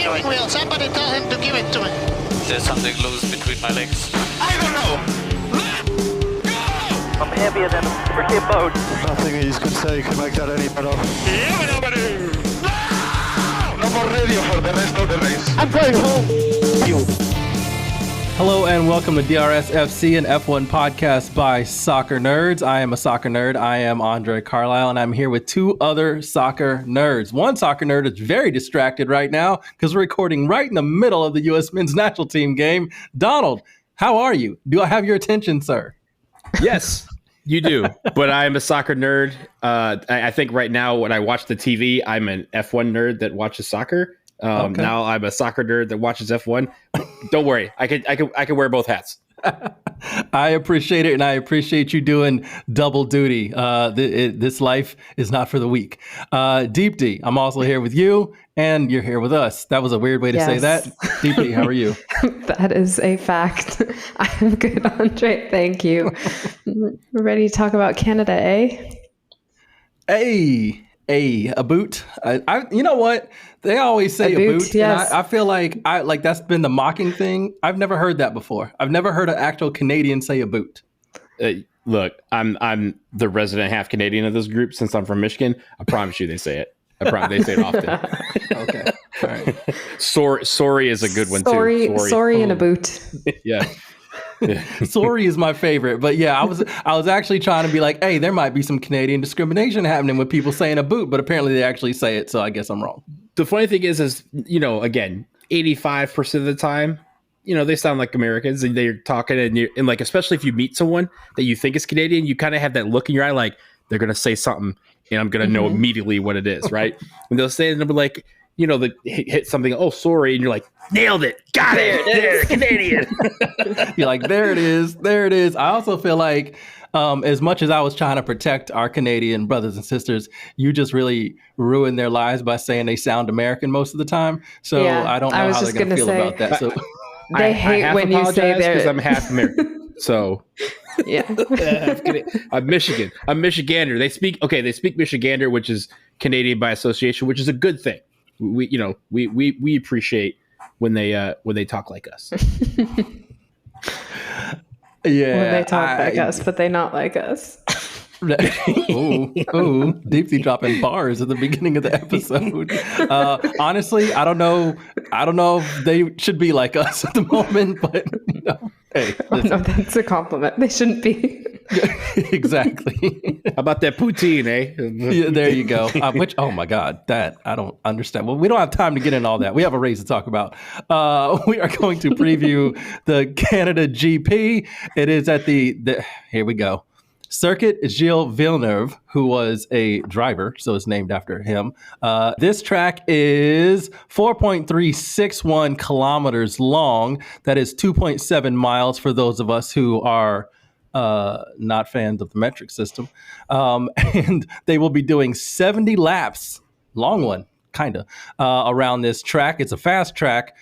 steering wheel. Somebody tell him to give it to me. There's something loose between my legs. I don't know. Let go! I'm heavier than a freaking boat. Nothing he's could say could make that any better. Yeah, nobody. No more radio for the rest of the race. I'm going home. Hello and welcome to DRS FC, an F1 podcast by soccer nerds. I am a soccer nerd. I am André Carlisle, and I'm here with two other soccer nerds. One soccer nerd is very distracted right now because we're recording right in the middle of the U.S. men's national team game. Donald, how are you? Do I have your attention, sir? Yes, you do. But I'm a soccer nerd. I think right now when I watch the TV, I'm an F1 nerd that watches soccer. Okay. Now I'm a soccer nerd that watches F1. Don't worry, I can wear both hats. I appreciate it, and I appreciate you doing double duty. This life is not for the weak. Deepti, I'm also here with you, and you're here with us. That was a weird way to say that. Deepti, how are you? That is a fact. I'm good, Andre. Thank you. We're ready to talk about Canada, eh? A boot. You know what? They always say a boot. Yes. And I feel like that's been the mocking thing. I've never heard that before. I've never heard an actual Canadian say a boot. Look, I'm the resident half Canadian of this group since I'm from Michigan. I promise you they say it. They say it often. Okay. All right. Sorry is a good one too. Sorry in a boot. Yeah. Sorry is my favorite, but yeah, I was actually trying to be like, hey, there might be some Canadian discrimination happening with people saying a boot, but apparently they actually say it, so I guess I'm wrong. The funny thing is again, 85% of the time, they sound like Americans and they're talking and like, especially if you meet someone that you think is Canadian, you kind of have that look in your eye like they're gonna say something and I'm gonna know immediately what it is, right? And they'll say it and they'll be like, they hit something, oh, sorry, and you're like, nailed it, got it, there, Canadian. You're like, there it is. I also feel like as much as I was trying to protect our Canadian brothers and sisters, you just really ruined their lives by saying they sound American most of the time. So yeah, I don't know how they're going to feel about that. So they hate when you say they're... because I'm half American. So yeah, I'm Michigan. I'm Michigander. They speak Michigander, which is Canadian by association, which is a good thing. We appreciate when they talk like us. Yeah, when they talk like us, but they not like us. Ooh, Deepti dropping bars at the beginning of the episode. Honestly, I don't know if they should be like us at the moment, but hey, no, that's a compliment. They shouldn't be. Exactly. How about that poutine, eh? Yeah, there you go. Which, oh my God, that I don't understand. Well, we don't have time to get into all that. We have a race to talk about. We are going to preview the Canada GP. It is at the here we go. Circuit Gilles Villeneuve, who was a driver, so it's named after him. This track is 4.361 kilometers long. That is 2.7 miles for those of us who are not fans of the metric system. And they will be doing 70 laps, long one, kind of, around this track. It's a fast track.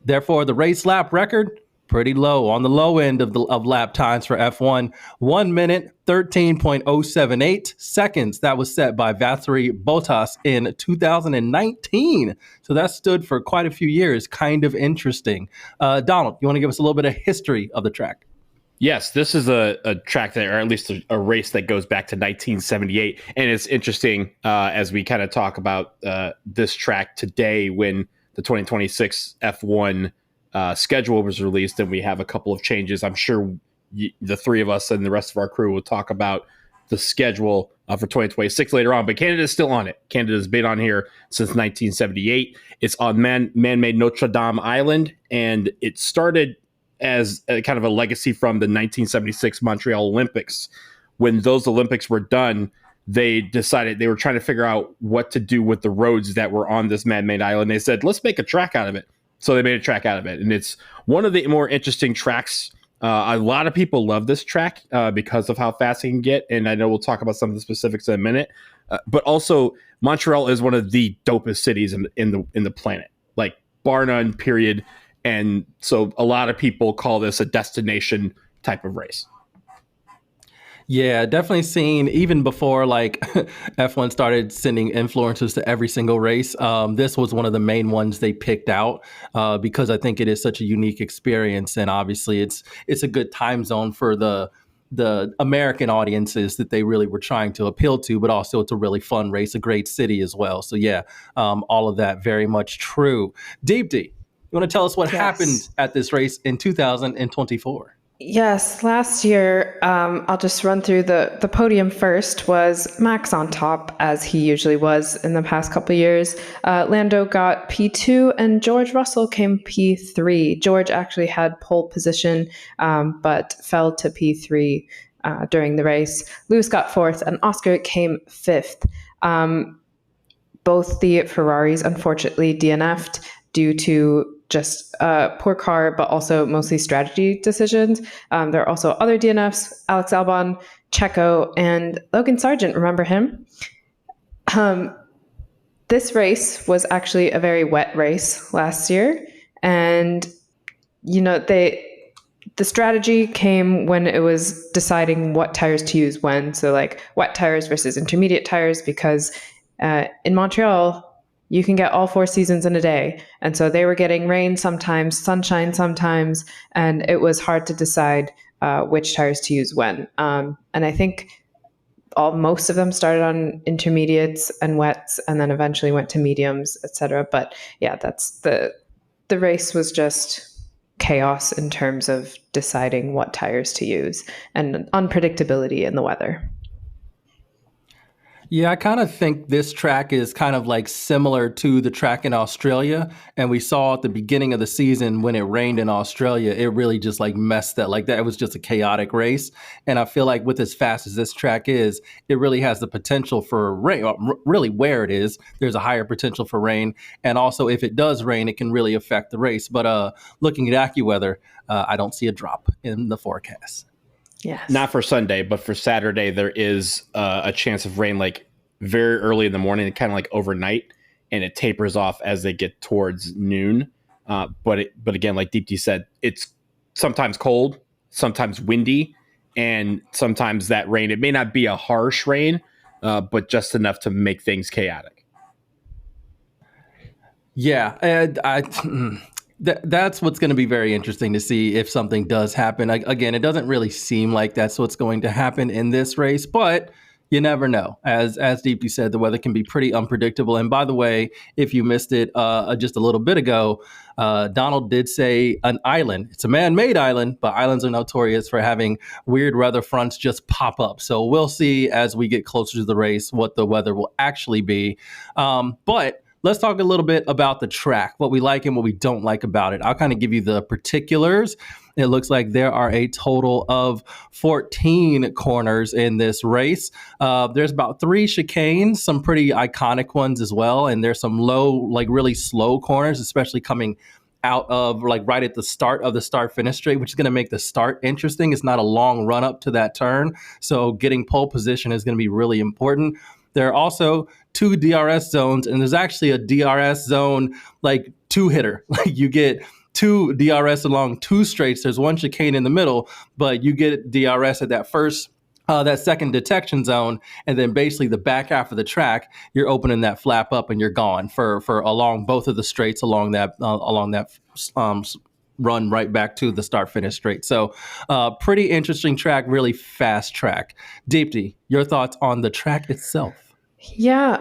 Therefore, the race lap record, pretty low, on the low end of lap times for F1. 1 minute, 13.078 seconds. That was set by Valtteri Bottas in 2019. So that stood for quite a few years. Kind of interesting. Donald, you want to give us a little bit of history of the track? Yes, this is a track that, or at least a race that goes back to 1978. And it's interesting as we kind of talk about this track today when the 2026 F1 schedule was released and we have a couple of changes. I'm sure the three of us and the rest of our crew will talk about the schedule for 2026 later on, but Canada's still on it. Canada's been on here since 1978. It's on man-made Notre Dame Island, and it started as a kind of a legacy from the 1976 Montreal Olympics. When those Olympics were done, they decided they were trying to figure out what to do with the roads that were on this man-made island. They said, let's make a track out of it. So they made a track out of it. And it's one of the more interesting tracks. A lot of people love this track because of how fast it can get. And I know we'll talk about some of the specifics in a minute. But also, Montreal is one of the dopest cities in the planet, like bar none, period. And so a lot of people call this a destination type of race. Yeah, definitely seen even before like F1 started sending influencers to every single race. This was one of the main ones they picked out because I think it is such a unique experience, and obviously it's a good time zone for the American audiences that they really were trying to appeal to, but also it's a really fun race, a great city as well. So yeah, all of that very much true. Deepti, you want to tell us what happened at this race in 2024? Yes, last year, I'll just run through the podium first, was Max on top, as he usually was in the past couple of years. Lando got P2 and George Russell came P3. George actually had pole position, but fell to P3 during the race. Lewis got fourth and Oscar came fifth. Both the Ferraris unfortunately DNF'd due to just poor car, but also mostly strategy decisions. There are also other DNFs, Alex Albon, Checo, and Logan Sargent. Remember him? This race was actually a very wet race last year. And, the strategy came when it was deciding what tires to use when. So like wet tires versus intermediate tires, because in Montreal, you can get all 4 seasons in a day. And so they were getting rain sometimes, sunshine sometimes, and it was hard to decide which tires to use when. And I think most of them started on intermediates and wets and then eventually went to mediums, etc. But yeah, that's the race was just chaos in terms of deciding what tires to use and unpredictability in the weather. Yeah, I kind of think this track is kind of like similar to the track in Australia. And we saw at the beginning of the season when it rained in Australia, it really just like messed that. Like that, it was just a chaotic race. And I feel like with as fast as this track is, it really has the potential for rain. Really where it is, there's a higher potential for rain. And also if it does rain, it can really affect the race. But looking at AccuWeather, I don't see a drop in the forecast. Yes. Not for Sunday, but for Saturday, there is a chance of rain like very early in the morning, kind of like overnight, and it tapers off as they get towards noon. But again, like Deepti said, it's sometimes cold, sometimes windy, and sometimes that rain, it may not be a harsh rain, but just enough to make things chaotic. Yeah, and that's what's going to be very interesting to see if something does happen. Again, it doesn't really seem like that's what's going to happen in this race, but you never know. As Deepti said, the weather can be pretty unpredictable. And by the way, if you missed it just a little bit ago, Donald did say an island. It's a man-made island, but islands are notorious for having weird weather fronts just pop up. So we'll see as we get closer to the race what the weather will actually be. But let's talk a little bit about the track, what we like and what we don't like about it. I'll kind of give you the particulars. It looks like there are a total of 14 corners in this race. There's about 3 chicanes, some pretty iconic ones as well. And there's some low, like really slow corners, especially coming out of like right at the start of the start-finish straight, which is going to make the start interesting. It's not a long run up to that turn. So getting pole position is going to be really important. There are also 2 DRS zones, and there's actually a DRS zone, like 2-hitter. Like you get 2 DRS along 2 straights. There's 1 chicane in the middle, but you get DRS at that second detection zone, and then basically the back half of the track, you're opening that flap up and you're gone for along both of the straights along that run right back to the start-finish straight. So pretty interesting track, really fast track. Deepti, your thoughts on the track itself? Yeah,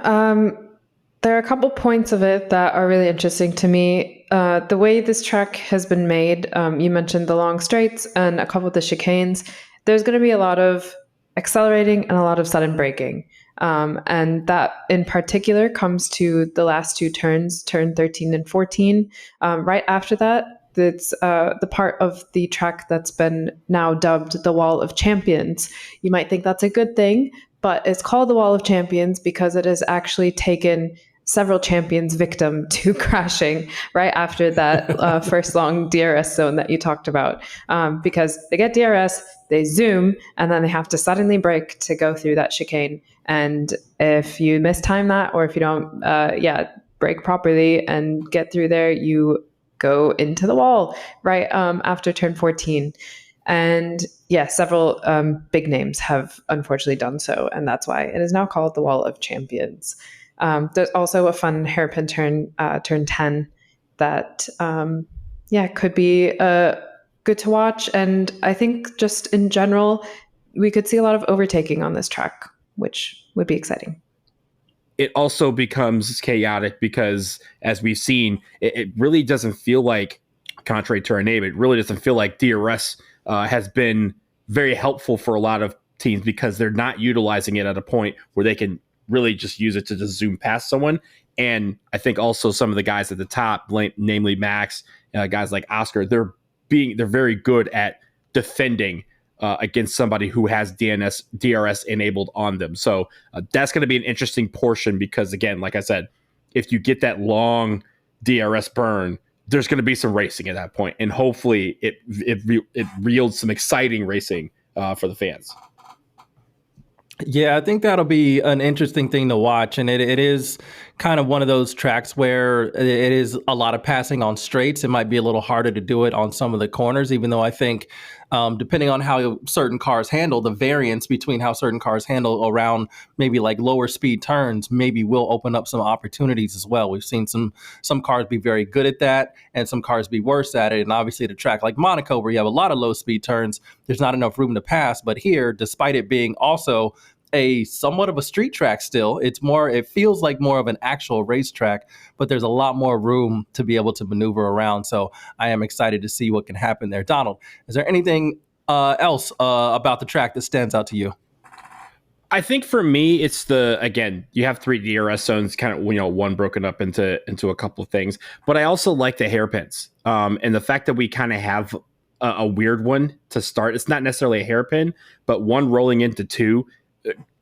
there are a couple points of it that are really interesting to me. The way this track has been made, you mentioned the long straights and a couple of the chicanes. There's going to be a lot of accelerating and a lot of sudden braking. And that in particular comes to the last 2 turns, turn 13 and 14. Right after that, it's the part of the track that's been now dubbed the Wall of Champions. You might think that's a good thing, but it's called the Wall of Champions because it has actually taken several champions victim to crashing right after that first long DRS zone that you talked about. Because they get DRS, they zoom, and then they have to suddenly brake to go through that chicane. And if you mistime that, or if you don't brake properly and get through there, you go into the wall right after turn 14. And yeah, several big names have unfortunately done so. And that's why it is now called the Wall of Champions. There's also a fun hairpin turn, turn 10, that could be good to watch. And I think just in general, we could see a lot of overtaking on this track, which would be exciting. It also becomes chaotic because, as we've seen, it really doesn't feel like, contrary to our name, it really doesn't feel like DRS has been very helpful for a lot of teams because they're not utilizing it at a point where they can really just use it to just zoom past someone. And I think also some of the guys at the top, namely Max, guys like Oscar, they're very good at defending against somebody who has DRS enabled on them. So that's going to be an interesting portion because, again, like I said, if you get that long DRS burn, there's going to be some racing at that point, and hopefully it yields some exciting racing for the fans. Yeah, I think that'll be an interesting thing to watch. And it is kind of one of those tracks where it is a lot of passing on straights. It might be a little harder to do it on some of the corners, even though I think depending on how certain cars handle, the variance between how certain cars handle around maybe like lower speed turns maybe will open up some opportunities as well. We've seen some cars be very good at that and some cars be worse at it. And obviously at a track like Monaco, where you have a lot of low speed turns, there's not enough room to pass. But here, despite it being also a somewhat of a street track still, it feels like more of an actual racetrack, but there's a lot more room to be able to maneuver around. So I am excited to see what can happen there. Donald, is there anything else about the track that stands out to you? I think for me, it's again, you have 3 DRS zones, kind of, one broken up into a couple of things, but I also like the hairpins and the fact that we kind of have a weird one to start. It's not necessarily a hairpin, but one rolling into 2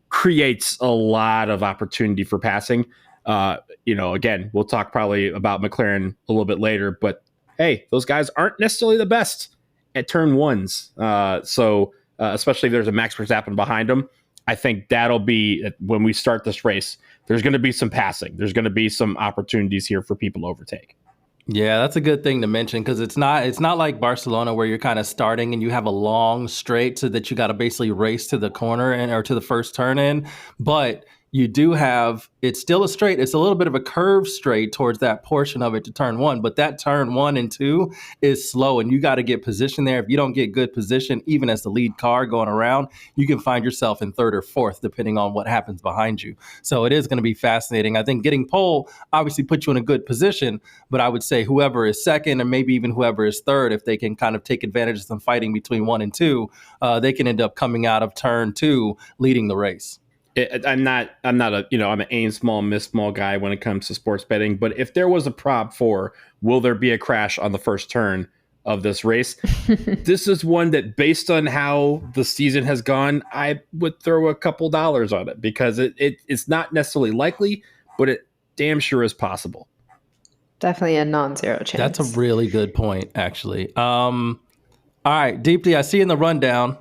creates a lot of opportunity for passing. Again, we'll talk probably about McLaren a little bit later, but hey, those guys aren't necessarily the best at turn ones. So especially if there's a Max Verstappen behind them, I think that'll be, when we start this race, there's going to be some passing. There's going to be some opportunities here for people to overtake. Yeah, that's a good thing to mention because it's not like Barcelona where you're kind of starting and you have a long straight so that you got to basically race to the corner or to the first turn in. But you do have, it's still a straight. It's a little bit of a curved straight towards that portion of it to turn 1. But that turn 1 and 2 is slow and you got to get position there. If you don't get good position, even as the lead car going around, you can find yourself in 3rd or 4th, depending on what happens behind you. So it is going to be fascinating. I think getting pole obviously puts you in a good position, but I would say whoever is 2nd and maybe even whoever is 3rd, if they can kind of take advantage of some fighting between 1 and 2, they can end up coming out of turn 2 leading the race. I'm an aim small, miss small guy when it comes to sports betting. But if there was a prop for will there be a crash on the first turn of this race, this is one that, based on how the season has gone, I would throw a couple dollars on it because it's not necessarily likely, but it damn sure is possible. Definitely a non-zero chance. That's a really good point, actually. All right, Deepti, I see in the rundown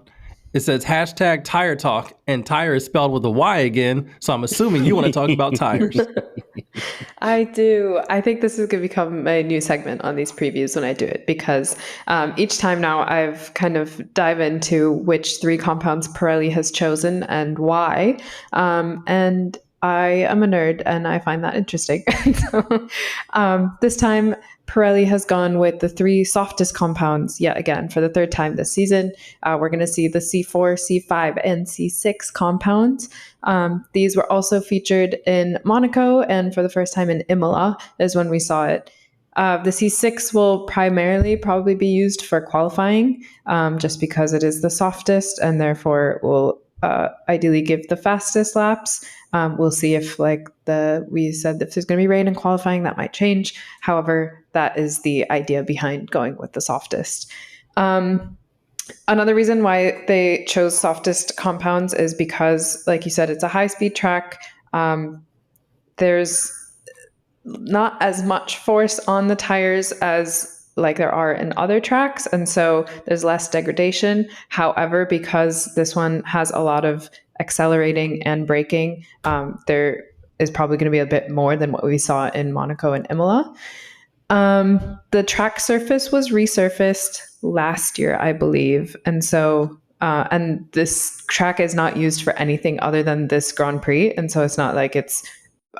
it says hashtag tire talk, and tire is spelled with a Y again. So I'm assuming you want to talk about tires. I do. I think this is going to become a new segment on these previews when I do it, because each time now I've kind of dive into which 3 compounds Pirelli has chosen and why. And I am a nerd and I find that interesting. So, this time Pirelli has gone with the 3 softest compounds yet again for the 3rd time this season. We're going to see the C4, C5, and C6 compounds. These were also featured in Monaco, and for the first time in Imola is when we saw it. The C6 will primarily probably be used for qualifying, just because it is the softest and therefore will ideally give the fastest laps. We'll see if, we said, if there's going to be rain in qualifying, that might change. However, that is the idea behind going with the softest. Another reason why they chose softest compounds is because, like you said, it's a high-speed track. There's not as much force on the tires as like there are in other tracks, and so there's less degradation. However, because this one has a lot of accelerating and braking, there is probably going to be a bit more than what we saw in Monaco and Imola. The track surface was resurfaced. last year, I believe. And so, and this track is not used for anything other than this Grand Prix. And so it's not like it's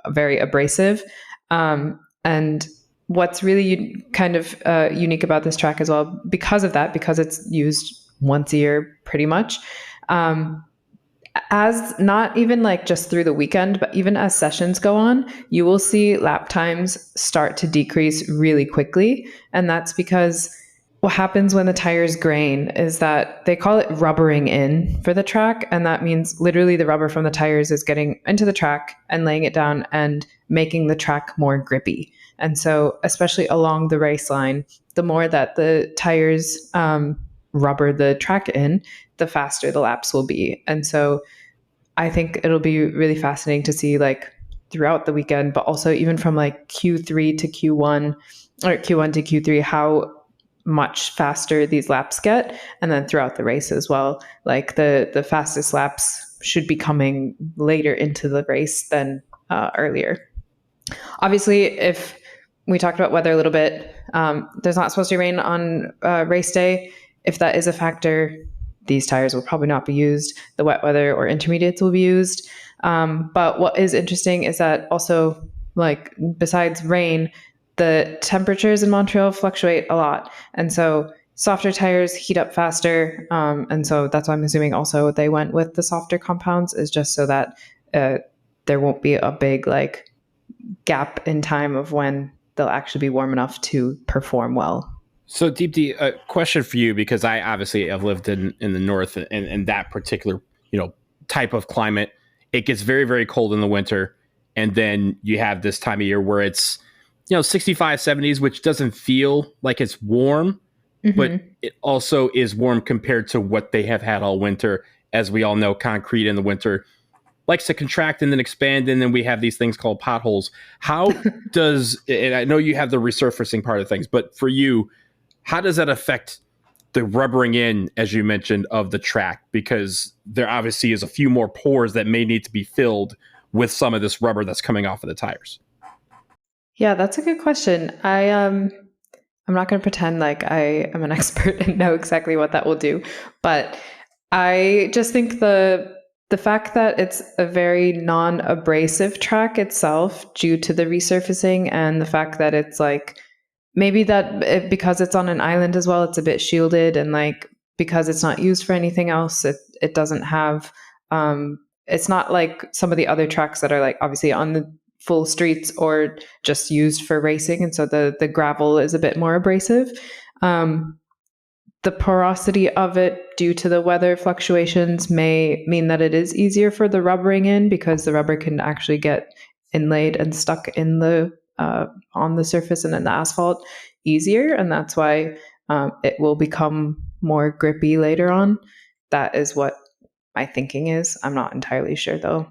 very abrasive. And what's really kind of unique about this track as well, because of that, because it's used once a year pretty much, as not even like just through the weekend, but even as sessions go on, you will see lap times start to decrease really quickly. And that's because what happens when the tires grain is that they call it rubbering in for the track. And that means literally the rubber from the tires is getting into the track and laying it down and making the track more grippy. And so, especially along the race line, the more that the tires rubber the track in, the faster the laps will be. And so I think it'll be really fascinating to see like throughout the weekend, but also even from like Q3 to Q1 or Q1 to Q3, how much faster these laps get. And then throughout the race as well, like the fastest laps should be coming later into the race than earlier. Obviously, if we talked about weather a little bit, there's not supposed to rain on race day. If that is a factor, these tires will probably not be used. The wet weather or intermediates will be used. But what is interesting is that also, like, besides rain, the temperatures in Montreal fluctuate a lot. And so softer tires heat up faster. And so that's why I'm assuming also they went with the softer compounds, is just so that there won't be a big like gap in time of when they'll actually be warm enough to perform well. So, Deepti, a question for you, because I obviously have lived in the north and that particular, type of climate. It gets very, very cold in the winter. And then you have this time of year where it's, 65, 70s, which doesn't feel like it's warm, but it also is warm compared to what they have had all winter. As we all know, concrete in the winter likes to contract and then expand, and then we have these things called potholes. How does, and I know you have the resurfacing part of things, but for you, how does that affect the rubbering in, as you mentioned, of the track? Because there obviously is a few more pores that may need to be filled with some of this rubber that's coming off of the tires. Yeah, that's a good question. I'm not going to pretend like I am an expert and know exactly what that will do, but I just think the fact that it's a very non-abrasive track itself, due to the resurfacing, and the fact that it's like, maybe that because it's on an island as well, it's a bit shielded, and like because it's not used for anything else, it doesn't have it's not like some of the other tracks that are like obviously on the full streets or just used for racing, and so the gravel is a bit more abrasive. The porosity of it due to the weather fluctuations may mean that it is easier for the rubbering in, because the rubber can actually get inlaid and stuck in the on the surface and in the asphalt easier, and that's why it will become more grippy later on. That is what my thinking is. I'm not entirely sure though.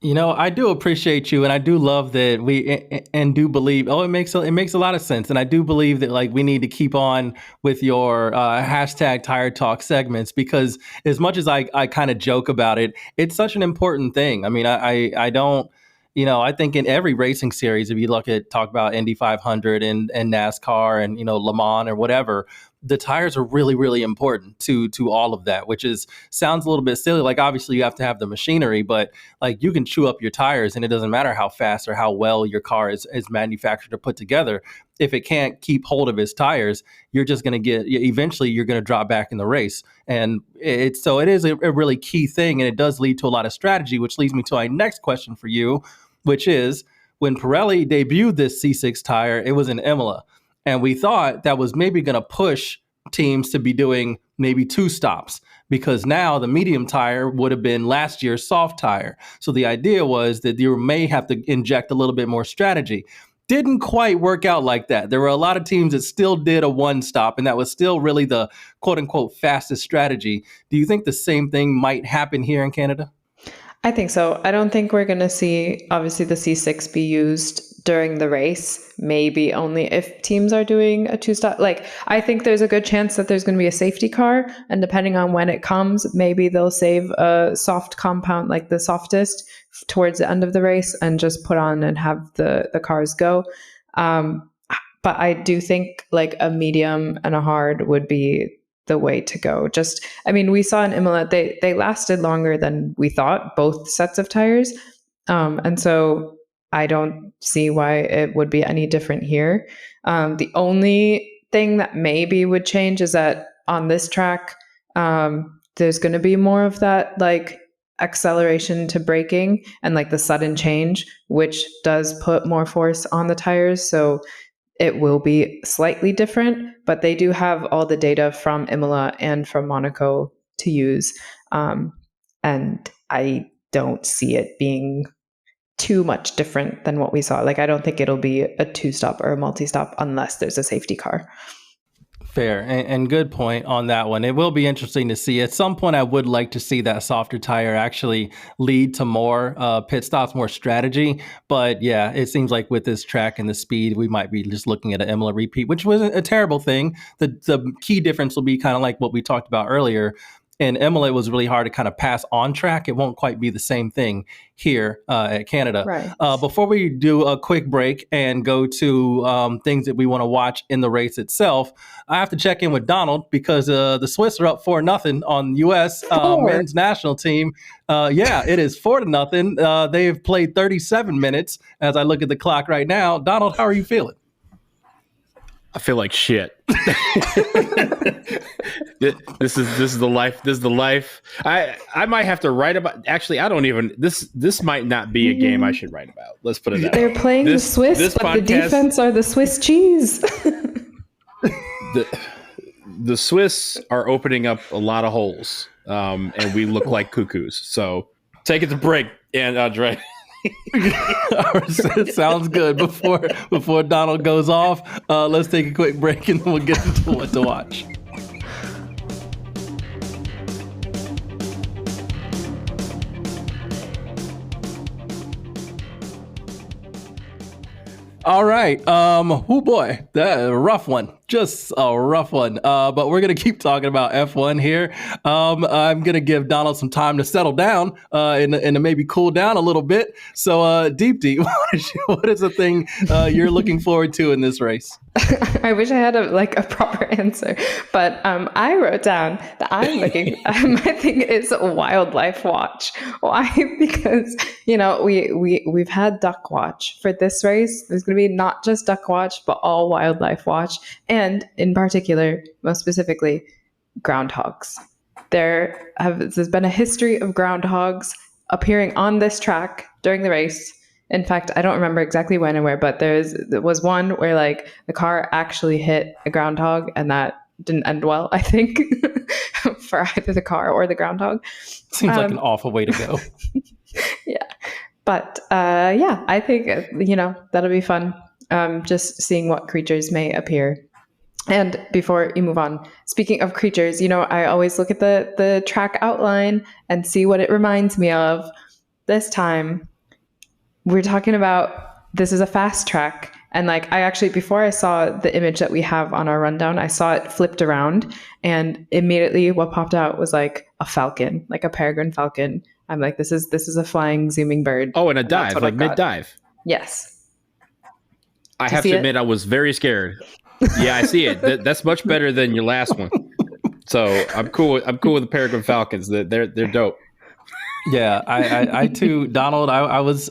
I do appreciate you, and I do love that and do believe. It makes a lot of sense, and I do believe that like we need to keep on with your hashtag Tire Talk segments, because as much as I kind of joke about it, it's such an important thing. I mean, I don't. I think in every racing series, if you talk about Indy 500 and NASCAR and, Le Mans or whatever, the tires are really, really important to all of that, which sounds a little bit silly. Like, obviously you have to have the machinery, but like you can chew up your tires and it doesn't matter how fast or how well your car is manufactured or put together. If it can't keep hold of its tires, you're just going to eventually you're going to drop back in the race. And it is a really key thing. And it does lead to a lot of strategy, which leads me to my next question for you, which is, when Pirelli debuted this C6 tire, it was in Imola. And we thought that was maybe going to push teams to be doing maybe 2 stops, because now the medium tire would have been last year's soft tire. So the idea was that you may have to inject a little bit more strategy. Didn't quite work out like that. There were a lot of teams that still did a 1 stop, and that was still really the quote unquote fastest strategy. Do you think the same thing might happen here in Canada? I think so. I don't think we're going to see, obviously, the C6 be used during the race, maybe only if teams are doing a 2-stop. Like, I think there's a good chance that there's going to be a safety car, and depending on when it comes, maybe they'll save a soft compound, like the softest, towards the end of the race and just put on and have the cars go. But I do think like a medium and a hard would be the way to go. We saw in Imola, they lasted longer than we thought, both sets of tires. And so I don't see why it would be any different here. The only thing that maybe would change is that on this track, there's going to be more of that like acceleration to braking and like the sudden change, which does put more force on the tires. So it will be slightly different, but they do have all the data from Imola and from Monaco to use. And I don't see it being too much different than what we saw. Like, I don't think it'll be a 2-stop or a multi-stop unless there's a safety car. Fair and good point on that one. It will be interesting to see. At some point, I would like to see that softer tire actually lead to more pit stops, more strategy. But yeah, it seems like with this track and the speed, we might be just looking at an Imola repeat, which wasn't a terrible thing. The key difference will be kind of like what we talked about earlier. In Imola, it was really hard to kind of pass on track. It won't quite be the same thing here at Canada. Right. Before we do a quick break and go to things that we want to watch in the race itself, I have to check in with Donald because the Swiss are up 4-0 on U.S. Men's national team. It is 4-0. They've played 37 minutes as I look at the clock right now. Donald, how are you feeling? I feel like shit. This is the life. This is the life. I might have to write about. Actually, I don't even. This might not be a game I should write about. Let's put it that way. They're playing the Swiss, but the defense are the Swiss cheese. The Swiss are opening up a lot of holes, and we look like cuckoos. So take it to break, and André. Sounds good. Before Donald goes off, let's take a quick break and then we'll get into what to watch. All right. Oh boy, that a rough one. Just a rough one. But we're gonna keep talking about F1 here. I'm gonna give Donald some time to settle down and to maybe cool down a little bit. So, Deepti, what is the thing you're looking forward to in this race? I wish I had a proper answer, but I wrote down that I'm looking. My thing is wildlife watch. Why? Because we've had duck watch for this race. There's going to be not just duck watch, but all wildlife watch, and in particular, most specifically, groundhogs. There's been a history of groundhogs appearing on this track during the race. In fact, I don't remember exactly when and where, but there was one where like the car actually hit a groundhog and that didn't end well, I think, for either the car or the groundhog. Seems like an awful way to go. Yeah. But I think, that'll be fun. Just seeing what creatures may appear. And before you move on, speaking of creatures, I always look at the track outline and see what it reminds me of. This time, we're talking about, this is a fast track. And I actually, before I saw the image that we have on our rundown, I saw it flipped around and immediately what popped out was like a falcon, like a peregrine falcon. I'm like, this is a flying, zooming bird. Oh, and a dive, like mid-dive. Yes. I have to admit, I was very scared. Yeah, I see it. That's much better than your last one. So I'm cool with the peregrine falcons. They're dope. Yeah, I too, Donald. I was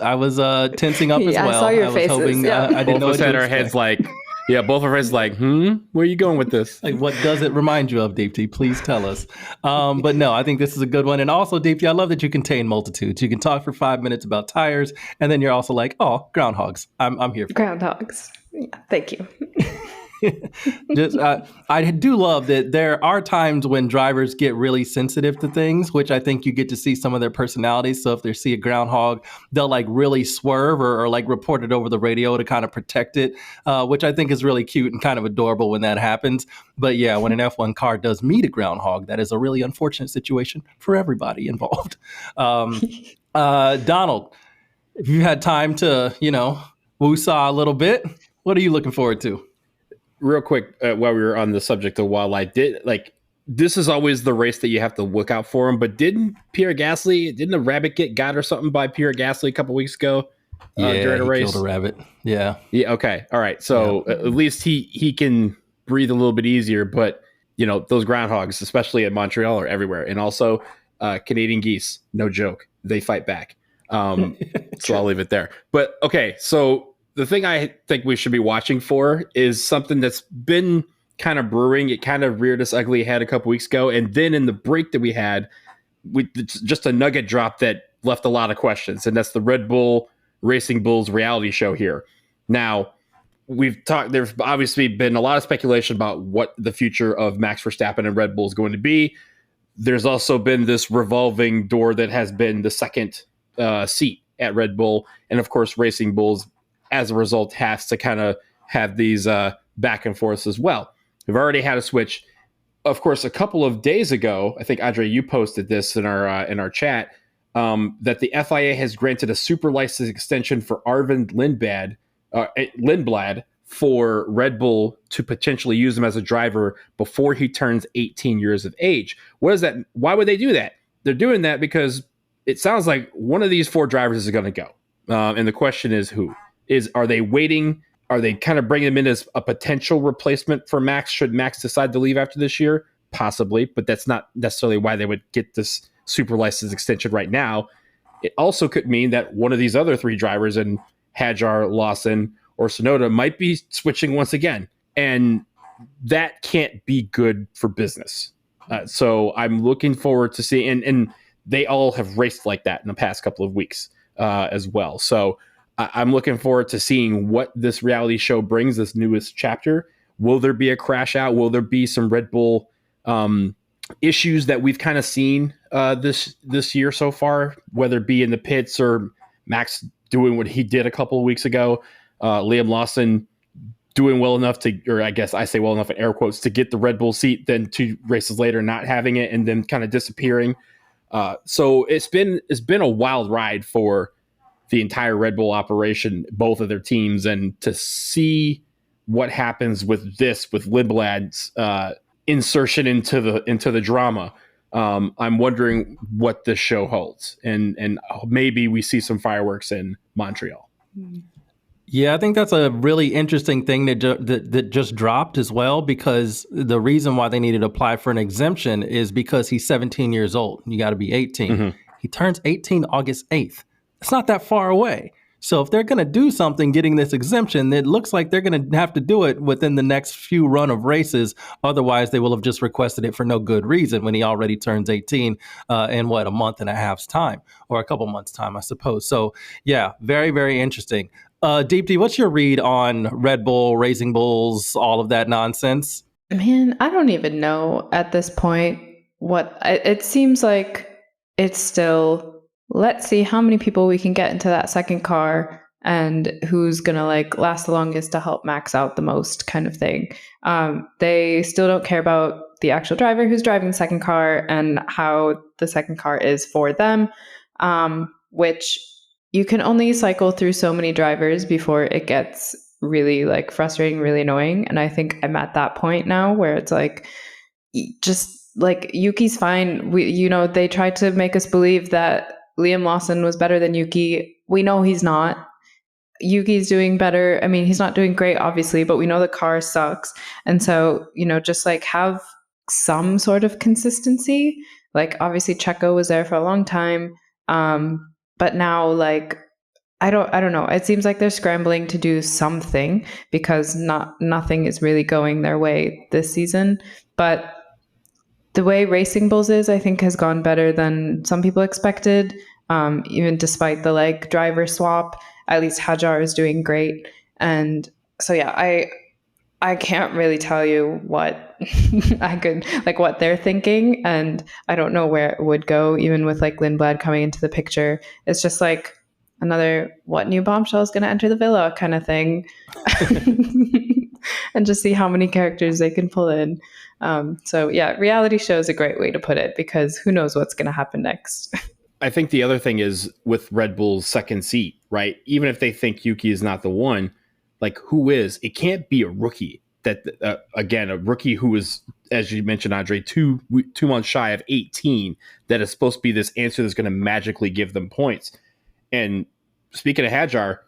tensing up as well. I saw your I was faces. hoping, yeah. I didn't know both of us had our heads like, both of our heads like, where are you going with this? Like, what does it remind you of, Deepti? Please tell us. But no, I think this is a good one. And also, Deepti, I love that you contain multitudes. You can talk for 5 minutes about tires, and then you're also like, oh, groundhogs. I'm here for groundhogs. Yeah, thank you. I do love that there are times when drivers get really sensitive to things, which I think you get to see some of their personalities. So if they see a groundhog, they'll really swerve or report it over the radio to kind of protect it, which I think is really cute and kind of adorable when that happens. But yeah, when an F1 car does meet a groundhog, that is a really unfortunate situation for everybody involved. Donald, if you had time to, woo-saw a little bit, what are you looking forward to? Real quick, while we were on the subject of wildlife, this is always the race that you have to look out for him. But didn't a rabbit get got or something by Pierre Gasly a couple weeks ago? during a he race? killed a rabbit. Yeah. Yeah. Okay. All right. So at least he can breathe a little bit easier. But those groundhogs, especially at Montreal, are everywhere, and also Canadian geese. No joke. They fight back. So I'll leave it there. But okay. So the thing I think we should be watching for is something that's been kind of brewing. It kind of reared its ugly head a couple weeks ago, and then in the break that we had, just a nugget drop that left a lot of questions, and that's the Red Bull Racing Bulls reality show here. Now, there's obviously been a lot of speculation about what the future of Max Verstappen and Red Bull is going to be. There's also been this revolving door that has been the second seat at Red Bull, and of course, Racing Bulls, as a result, has to kind of have these back and forths as well. We've already had a switch. Of course, a couple of days ago, I think, André, you posted this in our chat, that the FIA has granted a super license extension for Arvind Lindblad for Red Bull to potentially use him as a driver before he turns 18 years of age. What is that? Why would they do that? They're doing that because it sounds like one of these 4 drivers is going to go. And the question is who? Are they waiting? Are they kind of bringing him in as a potential replacement for Max should Max decide to leave after this year? Possibly, but that's not necessarily why they would get this super license extension right now. It also could mean that one of these other 3 drivers in Hadjar, Lawson, or Sonoda might be switching once again. And that can't be good for business. So I'm looking forward to seeing, and they all have raced like that in the past couple of weeks as well. So I'm looking forward to seeing what this reality show brings, this newest chapter. Will there be a crash out? Will there be some Red Bull issues that we've kind of seen this year so far, whether it be in the pits or Max doing what he did a couple of weeks ago, Liam Lawson doing well enough to, or I guess I say well enough in air quotes, to get the Red Bull seat, then 2 races later not having it and then kind of disappearing. So it's been a wild ride for the entire Red Bull operation, both of their teams, and to see what happens with Lindblad's insertion into the drama. I'm wondering what this show holds, and maybe we see some fireworks in Montreal. Yeah, I think that's a really interesting thing that just dropped as well, because the reason why they needed to apply for an exemption is because he's 17 years old. You got to be 18. Mm-hmm. He turns 18 August 8th. It's not that far away. So if they're going to do something getting this exemption, it looks like they're going to have to do it within the next few run of races. Otherwise, they will have just requested it for no good reason when he already turns 18 in a month and a half's time, or a couple months' time, I suppose. So yeah, very, very interesting. Deepti, what's your read on Red Bull, Racing Bulls, all of that nonsense? Man, I don't even know at this point it seems like it's still, let's see how many people we can get into that second car and who's going to last the longest to help Max out the most kind of thing. They still don't care about the actual driver who's driving the second car and how the second car is for them, which you can only cycle through so many drivers before it gets really frustrating, really annoying. And I think I'm at that point now where it's Yuki's fine. They tried to make us believe that Liam Lawson was better than Yuki. We know he's not. Yuki's doing better. I mean, he's not doing great, obviously, but we know the car sucks. And so, just have some sort of consistency. Obviously Checo was there for a long time. But now, I don't know. It seems like they're scrambling to do something because nothing is really going their way this season. But the way Racing Bulls is, I think, has gone better than some people expected. Even despite the driver swap, at least Hadjar is doing great. And so, yeah, I can't really tell you what what they're thinking. And I don't know where it would go, even with Lindblad coming into the picture. It's just another, what new bombshell is going to enter the villa kind of thing. And just see how many characters they can pull in. So yeah, reality show is a great way to put it, because who knows what's going to happen next. I think the other thing is with Red Bull's second seat, right? Even if they think Yuki is not the one, who is? It can't be a rookie. That again, a rookie who is, as you mentioned, André, 2 months shy of 18. That is supposed to be this answer that's going to magically give them points. And speaking of Hadjar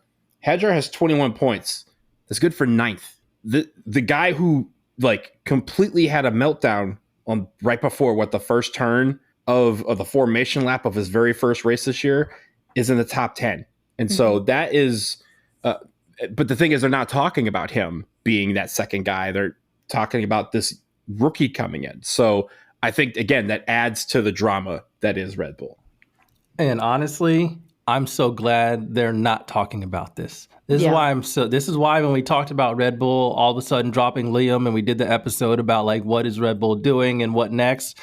has 21 points. That's good for ninth. The guy who like completely had a meltdown on right before the first turn of the formation lap of his very first race this year is in the top 10. And so that is, but the thing is, they're not talking about him being that second guy. They're talking about this rookie coming in. So I think, again, that adds to the drama that is Red Bull. And honestly, I'm so glad they're not talking about this. This is why when we talked about Red Bull all of a sudden dropping Liam and we did the episode about like what is Red Bull doing and what next,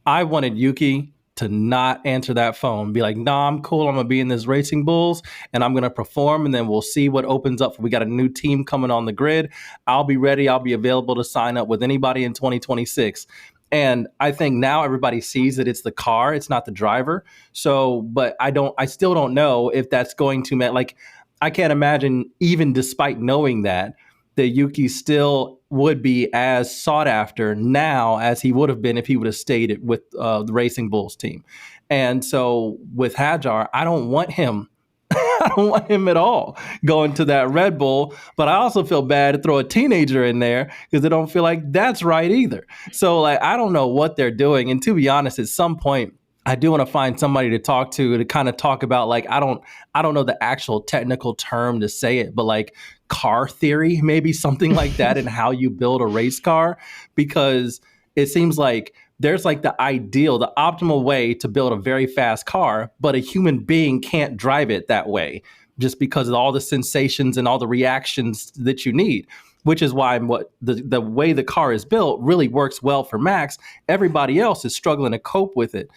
I wanted Yuki to not answer that phone. Be like, nah, I'm cool. I'm going to be in this Racing Bulls and I'm going to perform and then we'll see what opens up. We got a new team coming on the grid. I'll be ready. I'll be available to sign up with anybody in 2026. And I think now everybody sees that it's the car, it's not the driver. So, but I still don't know if that's going to like, I can't imagine even despite knowing that Yuki still would be as sought after now as he would have been if he would have stayed with the Racing Bulls team. And so with Hadjar, I don't want him. I don't want him at all going to that Red Bull, but I also feel bad to throw a teenager in there because I don't feel like that's right either. So like, I don't know what they're doing. And to be honest, at some point, I do want to find somebody to talk to kind of talk about like, I don't know the actual technical term to say it, but like car theory, maybe something like that and how you build a race car, because it seems like there's like the optimal way to build a very fast car, but a human being can't drive it that way just because of all the sensations and all the reactions that you need, which is why the way the car is built really works well for Max. Everybody else is struggling to cope with it.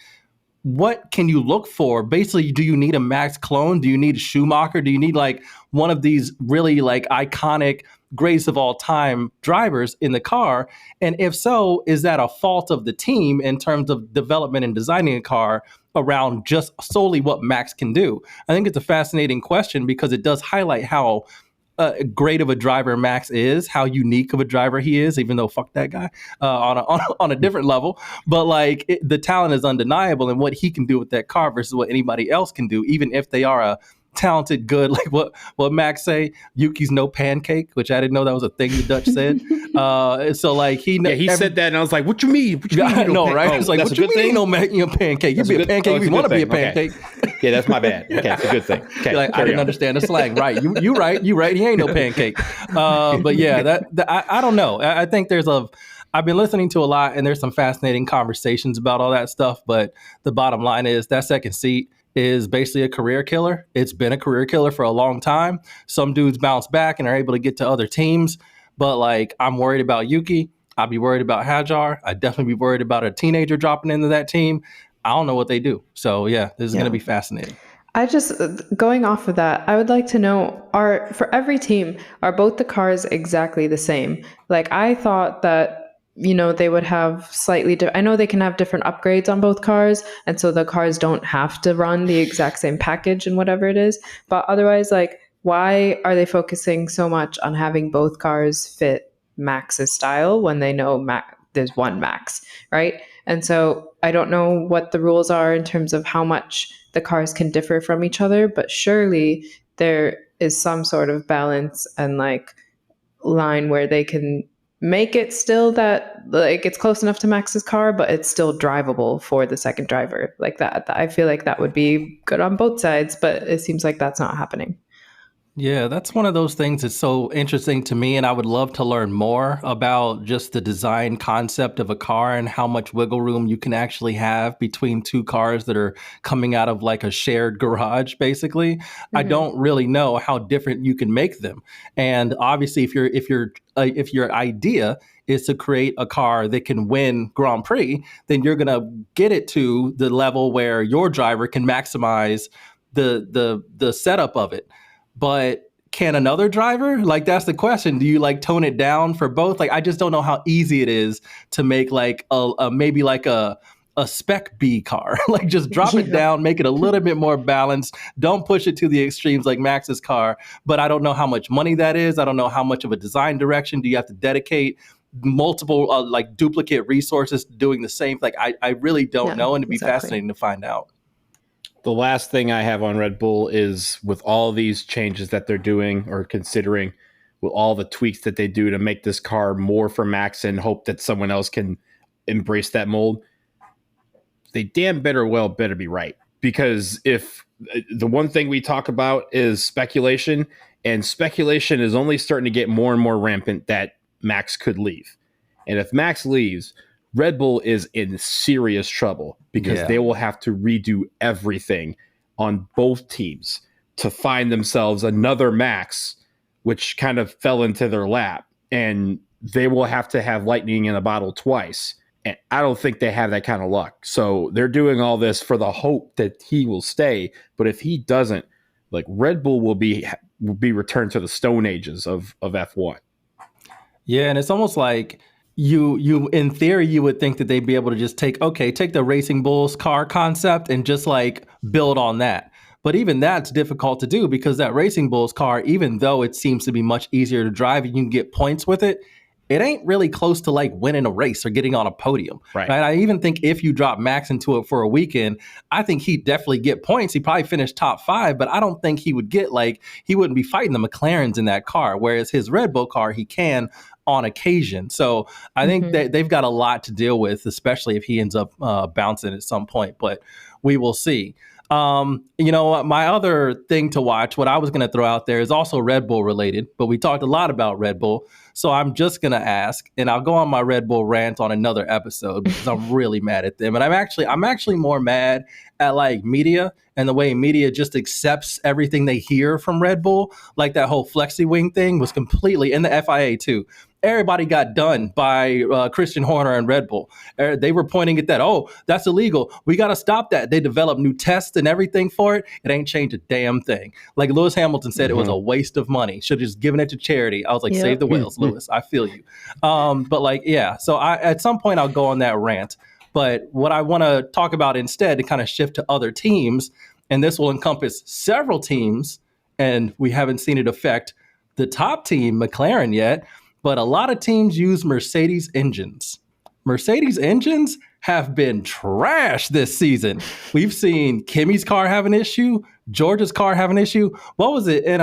What can you look for? Basically, do you need a Max clone? Do you need a Schumacher? Do you need like one of these really like iconic greatest of all time drivers in the car? And if so, is that a fault of the team in terms of development and designing a car around just solely what Max can do? I think it's a fascinating question because it does highlight how great of a driver Max is, how unique of a driver he is, even though fuck that guy on a different level. But like the talent is undeniable and what he can do with that car versus what anybody else can do, even if they are a talented, good, like what Max say, Yuki's no pancake, which I didn't know that was a thing the Dutch said. So like he said that and I was like, what you mean? What you mean? I know, right? It's like, what you mean no pancake? You be a pancake if you want to be a pancake. Okay. Yeah, that's my bad. Okay, it's a good thing. Okay, like, I didn't understand the slang. Right. You right. He ain't no pancake. But yeah, I don't know. I think I've been listening to a lot and there's some fascinating conversations about all that stuff. But the bottom line is that second seat is basically a career killer. It's been a career killer for a long time. Some dudes bounce back and are able to get to other teams. But like, I'm worried about Yuki. I'd be worried about Hadjar. I'd definitely be worried about a teenager dropping into that team. I don't know what they do. So yeah, this is going to be fascinating. I just, going off of that, I would like to know, for every team, are both the cars exactly the same? Like, I thought that, they would have slightly I know they can have different upgrades on both cars, and so the cars don't have to run the exact same package and whatever it is. But otherwise, like, why are they focusing so much on having both cars fit Max's style when they know there's one Max, right? And so I don't know what the rules are in terms of how much the cars can differ from each other, but surely there is some sort of balance and like line where they can make it still that like it's close enough to Max's car, but it's still drivable for the second driver like that. I feel like that would be good on both sides, but it seems like that's not happening. Yeah, that's one of those things that's so interesting to me, and I would love to learn more about just the design concept of a car and how much wiggle room you can actually have between two cars that are coming out of like a shared garage, basically. Mm-hmm. I don't really know how different you can make them. And obviously, if your idea is to create a car that can win Grand Prix, then you're gonna get it to the level where your driver can maximize the setup of it. But can another driver? Like, that's the question. Do you like tone it down for both? Like, I just don't know how easy it is to make like maybe like a spec B car. Like, just drop it down, make it a little bit more balanced. Don't push it to the extremes like Max's car. But I don't know how much money that is. I don't know how much of a design direction do you have to dedicate multiple like duplicate resources doing the same. Like, I really don't know, and it'd be fascinating to find out. The last thing I have on Red Bull is with all these changes that they're doing or considering, with all the tweaks that they do to make this car more for Max and hope that someone else can embrace that mold, they damn better be right. Because if the one thing we talk about is speculation, and speculation is only starting to get more and more rampant that Max could leave. And if Max leaves, Red Bull is in serious trouble because they will have to redo everything on both teams to find themselves another Max, which kind of fell into their lap. And they will have to have lightning in a bottle twice. And I don't think they have that kind of luck. So they're doing all this for the hope that he will stay. But if he doesn't, like, Red Bull will be returned to the Stone Ages of F1. Yeah, and it's almost like you in theory you would think that they'd be able to just take the Racing Bulls car concept and just like build on that. But even that's difficult to do because that Racing Bulls car, even though it seems to be much easier to drive and you can get points with it, it ain't really close to like winning a race or getting on a podium. Right. I even think if you drop Max into it for a weekend, I think he'd definitely get points. He'd probably finish top 5, but I don't think he would get he wouldn't be fighting the McLarens in that car. Whereas his Red Bull car, he can on occasion. So I think that they've got a lot to deal with, especially if he ends up bouncing at some point, but we will see. My other thing to watch, what I was going to throw out there is also Red Bull related, but we talked a lot about Red Bull. So I'm just going to ask, and I'll go on my Red Bull rant on another episode because I'm really mad at them. And I'm actually more mad at like media and the way media just accepts everything they hear from Red Bull. Like that whole flexi wing thing was completely in the FIA too. Everybody got done by Christian Horner and Red Bull. They were pointing at that. Oh, that's illegal. We got to stop that. They developed new tests and everything for it. It ain't changed a damn thing. Like Lewis Hamilton said, it was a waste of money. Should have just given it to charity. I was like, save the whales, Lewis. I feel you. So at some point I'll go on that rant. But what I want to talk about instead to kind of shift to other teams, and this will encompass several teams, and we haven't seen it affect the top team, McLaren, yet. But a lot of teams use Mercedes engines. Mercedes engines have been trash this season. We've seen Kimi's car have an issue, George's car have an issue. Was it in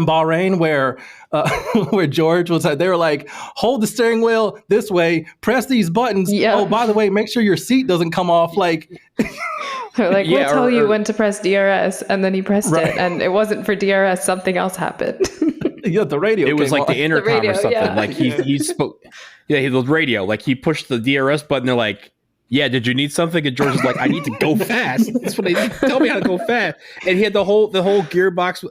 Bahrain where George was? They were like, hold the steering wheel this way, press these buttons. Yeah. Oh, by the way, make sure your seat doesn't come off. Like, we'll tell you when to press DRS, and then he pressed it, and it wasn't for DRS. Something else happened. Yeah, the radio. It was like on. the intercom the radio, or something. Yeah. Like he spoke. Yeah, he was radio. Like he pushed the DRS button. They're like, "Yeah, did you need something?" And George is like, "I need to go fast. That's what they tell me how to go fast." And he had the whole gearbox.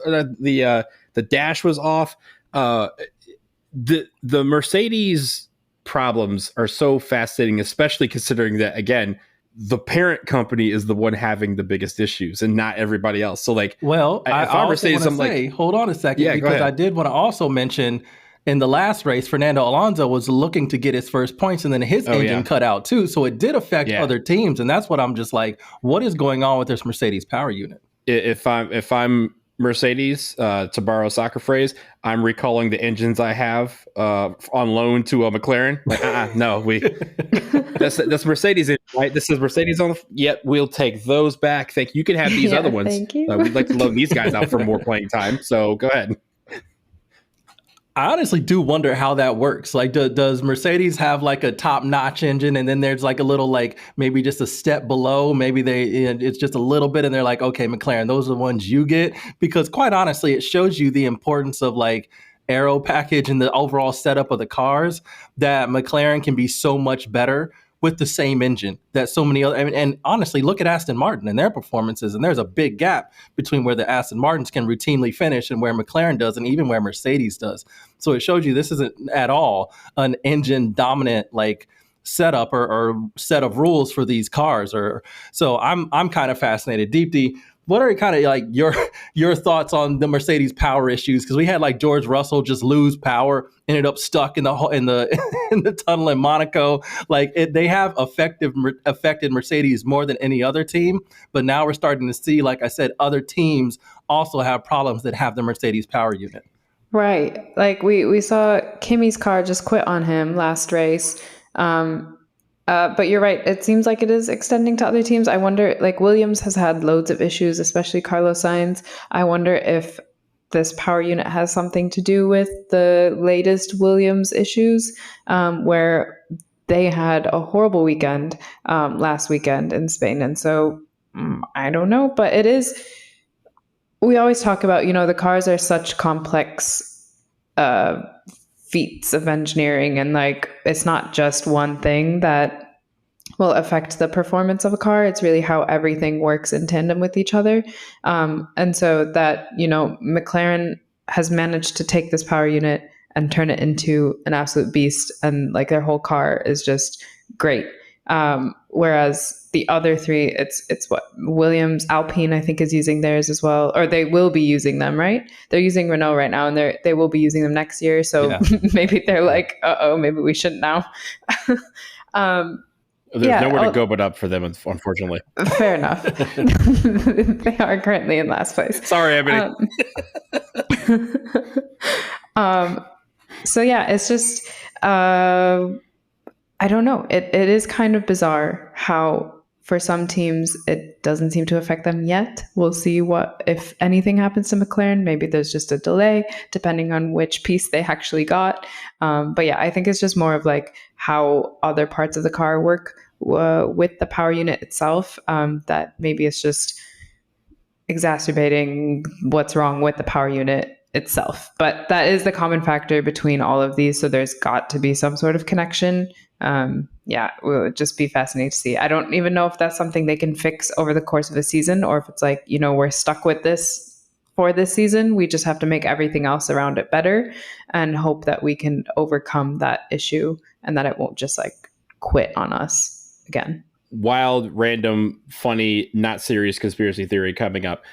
The dash was off. The Mercedes problems are so fascinating, especially considering that again, the parent company is the one having the biggest issues and not everybody else. So like, well, I Mercedes, I'm like, hold on a second, because I did want to also mention in the last race, Fernando Alonso was looking to get his first points and then his engine cut out too. So it did affect other teams. And that's what I'm just like, what is going on with this Mercedes power unit? If I'm Mercedes, to borrow a soccer phrase, I'm recalling the engines I have on loan to a McLaren. Like, no, that's Mercedes, right? This is Mercedes on. Yep, we'll take those back. Thank you. You can have these other ones. Thank you. We'd like to loan these guys out for more playing time. So go ahead. I honestly do wonder how that works. Like, does Mercedes have like a top-notch engine, and then there's like a little, like maybe just a step below? Maybe it's just a little bit, and they're like, okay, McLaren, those are the ones you get. Because quite honestly, it shows you the importance of like aero package and the overall setup of the cars, that McLaren can be so much better with the same engine that so many other, and honestly, look at Aston Martin and their performances, and there's a big gap between where the Aston Martins can routinely finish and where McLaren does, and even where Mercedes does. So it shows you this isn't at all an engine dominant like setup or set of rules for these cars. So I'm kind of fascinated. Deepti, what are kind of like your thoughts on the Mercedes power issues? Because we had like George Russell just lose power, ended up stuck in the tunnel in Monaco. Like they have affected Mercedes more than any other team. But now we're starting to see, like I said, other teams also have problems that have the Mercedes power unit. Right. Like we saw Kimi's car just quit on him last race. But you're right. It seems like it is extending to other teams. I wonder, like Williams has had loads of issues, especially Carlos Sainz. I wonder if this power unit has something to do with the latest Williams issues, where they had a horrible weekend last weekend in Spain. And so I don't know, but it is, we always talk about, the cars are such complex feats of engineering, and like it's not just one thing that will affect the performance of a car. It's really how everything works in tandem with each other. And so that, McLaren has managed to take this power unit and turn it into an absolute beast, and like their whole car is just great. Whereas the other three, it's what Williams, Alpine, I think, is using theirs as well, or they will be using them, right? They're using Renault right now, and they will be using them next year. So maybe they're like, maybe we shouldn't now. There's nowhere to go but up for them, unfortunately. Fair enough. They are currently in last place. Sorry, Ebony. So yeah, it's just I don't know. It is kind of bizarre how for some teams it doesn't seem to affect them yet. We'll see what, if anything, happens to McLaren. Maybe there's just a delay depending on which piece they actually got. But yeah, I think it's just more of like how other parts of the car work with the power unit itself, that maybe it's just exacerbating what's wrong with the power unit itself. But that is the common factor between all of these. So there's got to be some sort of connection. It would just be fascinating to see. I don't even know if that's something they can fix over the course of a season, or if it's like, we're stuck with this for this season. We just have to make everything else around it better and hope that we can overcome that issue and that it won't just like quit on us again. Wild, random, funny, not serious conspiracy theory coming up.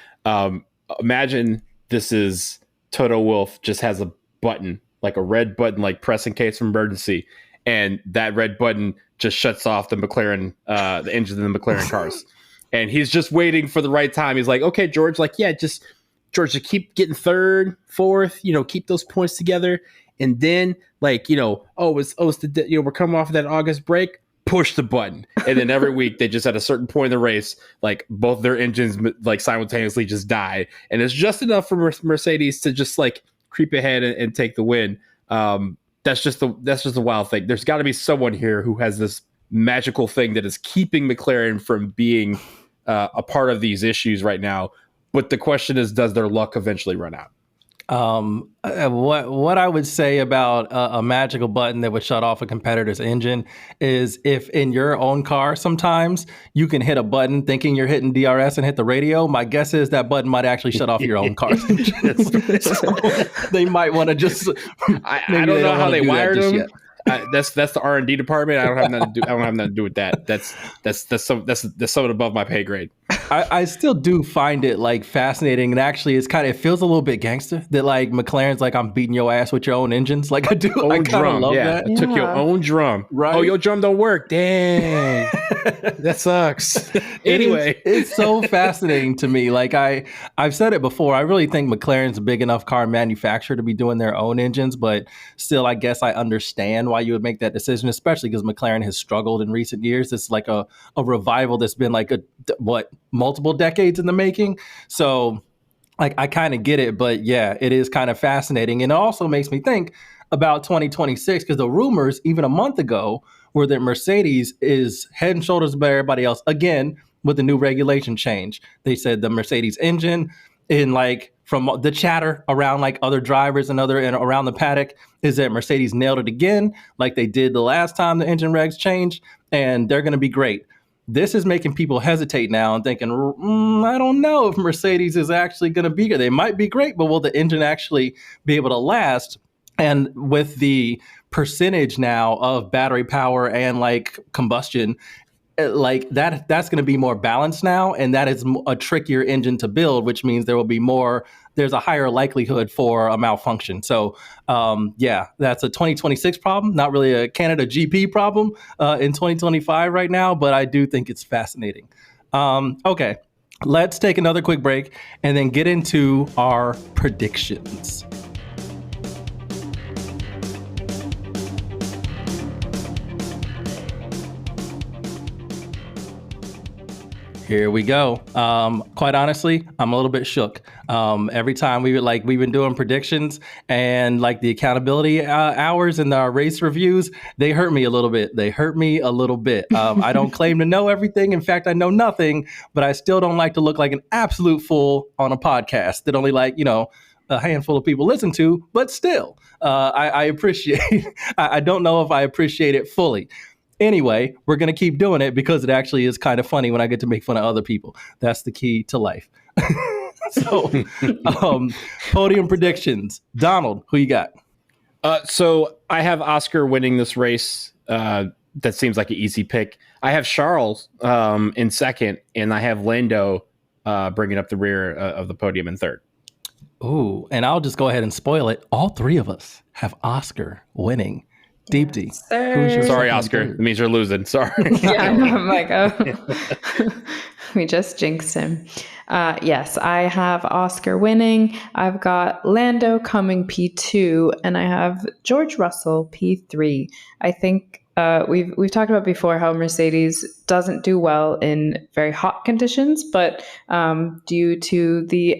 Imagine this is Toto Wolff just has a button, like a red button, like press in case of emergency. And that red button just shuts off the McLaren, the engines in the McLaren cars. And he's just waiting for the right time. He's like, okay, George, just keep getting third, fourth, keep those points together. And then we're coming off of that August break, push the button. And then every week they just at a certain point in the race, like both their engines like simultaneously just die. And it's just enough for Mercedes to just like creep ahead and take the win. That's just the wild thing. There's got to be someone here who has this magical thing that is keeping McLaren from being a part of these issues right now. But the question is, does their luck eventually run out? What I would say about a magical button that would shut off a competitor's engine is if in your own car sometimes you can hit a button thinking you're hitting DRS and hit the radio, my guess is that button might actually shut off your own car's engine. So they might want to just. I don't know how they wired them. That's the R&D department. I don't have nothing to do with that. That's something above my pay grade. I still do find it like fascinating, and actually it feels a little bit gangster that like McLaren's like, I'm beating your ass with your own engines. Like I do. I kind of love that. Took your own drum. Right. Oh, your drum don't work. Dang. That sucks. Anyway, it's so fascinating to me. Like I've said it before. I really think McLaren's a big enough car manufacturer to be doing their own engines, but still, I guess I understand why you would make that decision, especially because McLaren has struggled in recent years. It's like a revival that's been like multiple decades in the making. So like I kind of get it, but yeah, it is kind of fascinating. And it also makes me think about 2026, because the rumors even a month ago were that Mercedes is head and shoulders above everybody else again with the new regulation change. They said the Mercedes engine, in like from the chatter around like other drivers and around the paddock, is that Mercedes nailed it again like they did the last time the engine regs changed, and they're going to be great. This is making people hesitate now and thinking, I don't know if Mercedes is actually going to be good. They might be great, but will the engine actually be able to last? And with the percentage now of battery power and like combustion, like that's going to be more balanced now, and that is a trickier engine to build, which means there's a higher likelihood for a malfunction. So that's a 2026 problem, not really a Canada GP problem in 2025 right now, but I do think it's fascinating. Okay, let's take another quick break and then get into our predictions. Here we go. Quite honestly, I'm a little bit shook. Every time we've been doing predictions and like the accountability hours and our race reviews, they hurt me a little bit. I don't claim to know everything. In fact, I know nothing, but I still don't like to look like an absolute fool on a podcast that only a handful of people listen to, but still, I appreciate, I don't know if I appreciate it fully. Anyway, we're going to keep doing it because it actually is kind of funny when I get to make fun of other people. That's the key to life. So, podium predictions. Donald, who you got? So I have Oscar winning this race. That seems like an easy pick. I have Charles in second, and I have Lando bringing up the rear of the podium in third. Ooh, and I'll just go ahead and spoil it. All three of us have Oscar winning. Deepti. Yes, who's your Sorry, second Oscar. third? It means you're losing. Sorry. Yeah, I know. I'm like, oh, we just jinxed him. Yes, I have Oscar winning. I've got Lando coming P2, and I have George Russell P3. I think we've talked about before how Mercedes doesn't do well in very hot conditions, but due to the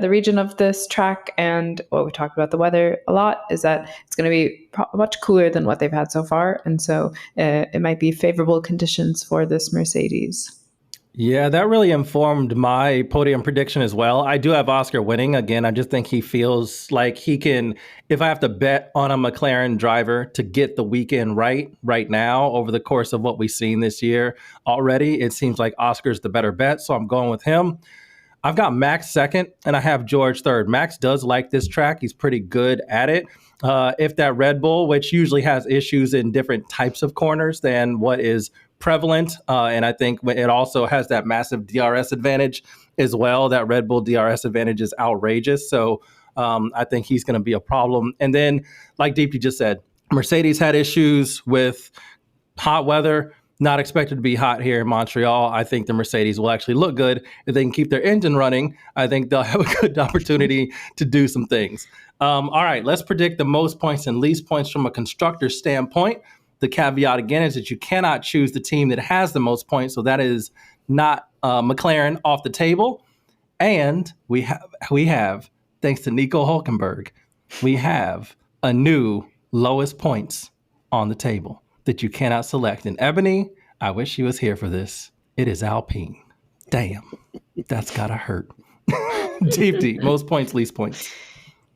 region of this track, and what we talked about the weather a lot, is that it's going to be much cooler than what they've had so far, and so it might be favorable conditions for this Mercedes. Yeah, that really informed my podium prediction as well. I do have Oscar winning. Again, I just think he feels like he can, if I have to bet on a McLaren driver to get the weekend right now over the course of what we've seen this year already, it seems like Oscar's the better bet. So I'm going with him. I've got Max second and I have George third. Max does like this track. He's pretty good at it. If that Red Bull, which usually has issues in different types of corners than what is prevalent, and I think it also has that massive DRS advantage as well. That Red Bull DRS advantage is outrageous. So I think he's going to be a problem. And then, like Deepti just said, Mercedes had issues with hot weather. Not expected to be hot here in Montreal. I think the Mercedes will actually look good. If they can keep their engine running, I think they'll have a good opportunity to do some things. All right, let's predict the most points and least points from a constructor standpoint. The caveat again is that you cannot choose the team that has the most points. So that is not McLaren off the table. And we have, thanks to Nico Hulkenberg, we have a new lowest points on the table that you cannot select. And Ebony, I wish she was here for this. It is Alpine. Damn, that's gotta hurt. Deepti, most points, least points.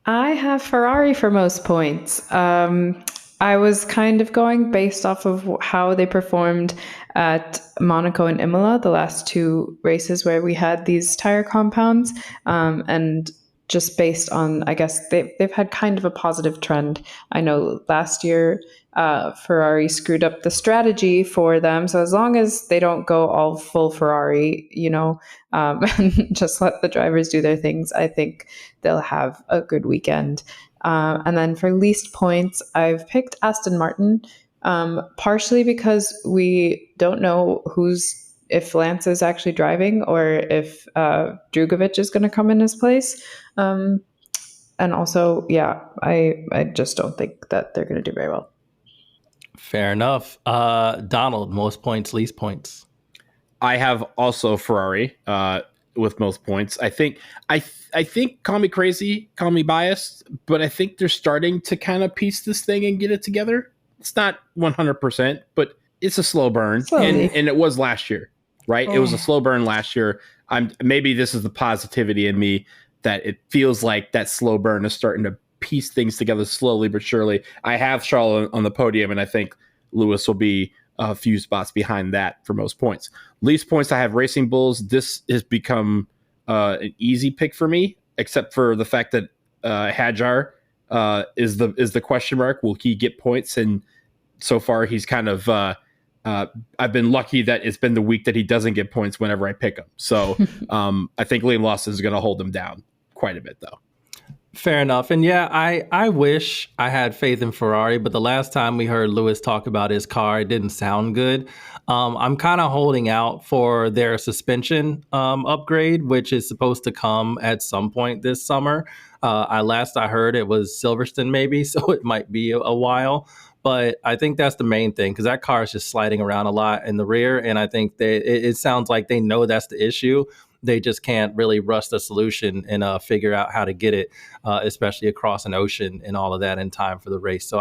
I have Ferrari for most points. I was kind of going based off of how they performed at Monaco and Imola, the last two races where we had these tire compounds, and just based on, I guess, they've had kind of a positive trend. I know last year Ferrari screwed up the strategy for them. So as long as they don't go all full Ferrari, and just let the drivers do their things, I think they'll have a good weekend. And then for least points, I've picked Aston Martin, partially because we don't know if Lance is actually driving or if Drugovich is going to come in his place. And also, I just don't think that they're going to do very well. Fair enough. Donald, most points, least points. I have also Ferrari with most points. I think, call me crazy, call me biased, but I think they're starting to kind of piece this thing and get it together. It's not 100%, but it's a slow burn. And it was last year, right? It was a slow burn last year. Maybe this is the positivity in me that it feels like that slow burn is starting to piece things together slowly but surely. I have Charles on the podium, and I think Lewis will be a few spots behind that for most points. Least points, I have Racing Bulls. This has become an easy pick for me, except for the fact that Hadjar is the question mark. Will he get points? And so far, he's kind of I've been lucky that it's been the week that he doesn't get points whenever I pick him. So I think Liam Lawson is going to hold him down quite a bit, though. Fair enough. And yeah, I wish I had faith in Ferrari, but the last time we heard Lewis talk about his car, it didn't sound good. I'm kind of holding out for their suspension upgrade, which is supposed to come at some point this summer. I heard it was Silverstone maybe, so it might be a while. But I think that's the main thing because that car is just sliding around a lot in the rear. And I think it sounds like they know that's the issue. They just can't really rush the solution and figure out how to get it, especially across an ocean and all of that in time for the race. So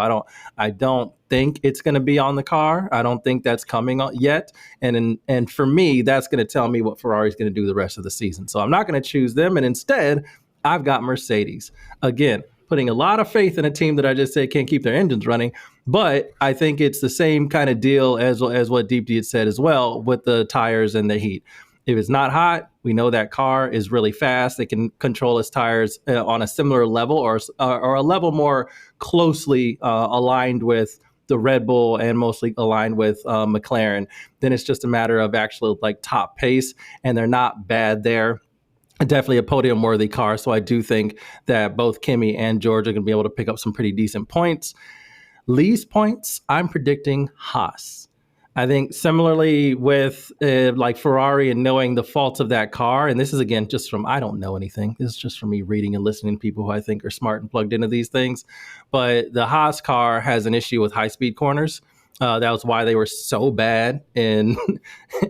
I don't think it's going to be on the car. I don't think that's coming yet. And for me, that's going to tell me what Ferrari's going to do the rest of the season. So I'm not going to choose them. And instead, I've got Mercedes. Again, putting a lot of faith in a team that I just said can't keep their engines running. But I think it's the same kind of deal as what Deepti had said as well with the tires and the heat. If it's not hot, we know that car is really fast. They can control its tires on a similar level or a level more closely aligned with the Red Bull and mostly aligned with McLaren. Then it's just a matter of actual like top pace, and they're not bad there. Definitely a podium worthy car. So I do think that both Kimi and George are going to be able to pick up some pretty decent points. Least points, I'm predicting Haas. I think similarly with like Ferrari and knowing the faults of that car, and this is again just from, I don't know anything. This is just from me reading and listening to people who I think are smart and plugged into these things. But the Haas car has an issue with high-speed corners. That was why they were so bad in